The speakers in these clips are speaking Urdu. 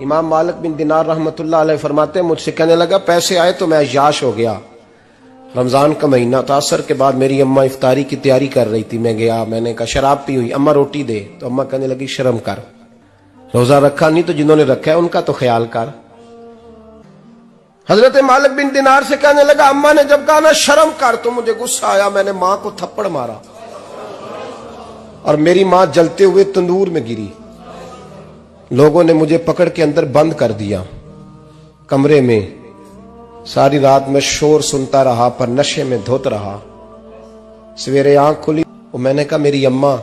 امام مالک بن دینار رحمۃ اللہ علیہ فرماتے ہیں مجھ سے کہنے لگا پیسے آئے تو میں عیاش ہو گیا. رمضان کا مہینہ تھا. عصر کے بعد میری اماں افطاری کی تیاری کر رہی تھی. میں گیا, میں نے کہا شراب پی ہوئی, اماں روٹی دے. تو اماں کہنے لگی شرم کر, روزہ رکھا نہیں تو جنہوں نے رکھا ہے ان کا تو خیال کر. حضرت مالک بن دینار سے کہنے لگا اماں نے جب کہا نا شرم کر تو مجھے غصہ آیا, میں نے ماں کو تھپڑ مارا اور میری ماں جلتے ہوئے تندور میں گری. لوگوں نے مجھے پکڑ کے اندر بند کر دیا کمرے میں. ساری رات میں شور سنتا رہا پر نشے میں دھوت رہا. سویرے آنکھ کھلی اور میں نے کہا میری اماں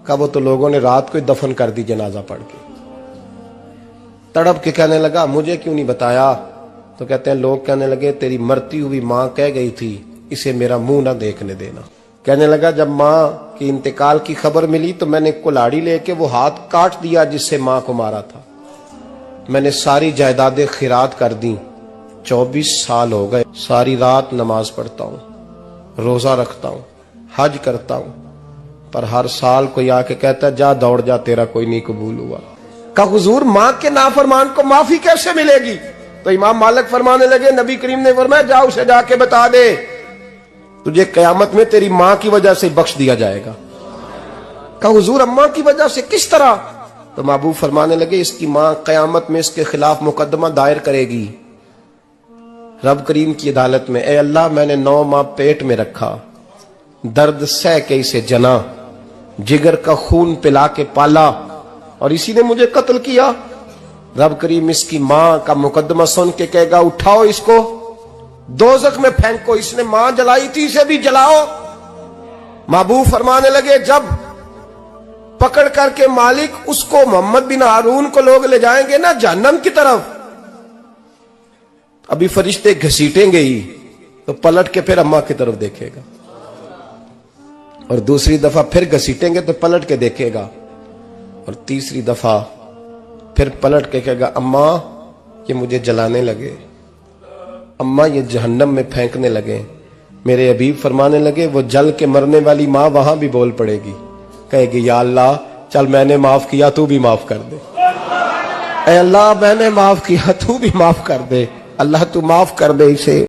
کا, وہ تو لوگوں نے رات کو دفن کر دی جنازہ پڑھ کے. تڑپ کے کہنے لگا مجھے کیوں نہیں بتایا؟ تو کہتے ہیں لوگ کہنے لگے تیری مرتی ہوئی ماں کہہ گئی تھی اسے میرا منہ نہ دیکھنے دینا. کہنے لگا جب ماں کی انتقال کی خبر ملی تو میں نے کلاڑی لے کے وہ ہاتھ کاٹ دیا جس سے ماں کو مارا تھا. میں نے ساری جائیدادیں خیرات کر دیں. 24 سال ہو گئے, ساری رات نماز پڑھتا ہوں, روزہ رکھتا ہوں, حج کرتا ہوں, پر ہر سال کوئی آ کے کہتا ہے جا دوڑ جا تیرا کوئی نہیں قبول ہوا. کہ حضور ماں کے نافرمان کو معافی کیسے ملے گی؟ تو امام مالک فرمانے لگے نبی کریم نے فرمایا جا اسے جا کے بتا دے تجھے قیامت میں تیری ماں کی وجہ سے بخش دیا جائے گا. کہ حضور اماں کی وجہ سے کس طرح؟ تو محبوب فرمانے لگے اس کی ماں قیامت میں اس کے خلاف مقدمہ دائر کرے گی رب کریم کی عدالت میں, اے اللہ میں نے 9 ماہ پیٹ میں رکھا, درد سہ کے اسے جنا, جگر کا خون پلا کے پالا اور اسی نے مجھے قتل کیا. رب کریم اس کی ماں کا مقدمہ سن کے کہے گا اٹھاؤ اس کو دوزخ میں پھینکو, اس نے ماں جلائی تھی اسے بھی جلاؤ. محبوب فرمانے لگے جب پکڑ کر کے مالک اس کو محمد بن ہارون کو لوگ لے جائیں گے نا جہنم کی طرف, ابھی فرشتے گھسیٹیں گے ہی تو پلٹ کے پھر اماں کی طرف دیکھے گا اور دوسری دفعہ پھر گھسیٹیں گے تو پلٹ کے دیکھے گا اور تیسری دفعہ پھر پلٹ کے کہے گا اماں یہ مجھے جلانے لگے, اماں یہ جہنم میں پھینکنے لگے. میرے حبیب فرمانے لگے وہ جل کے مرنے والی ماں وہاں بھی بول پڑے گی, کہے گی یا اللہ چل میں نے معاف کیا تو بھی معاف کر دے, اے اللہ میں نے معاف کیا تو بھی معاف کر دے, اللہ تو معاف کر دے اسے.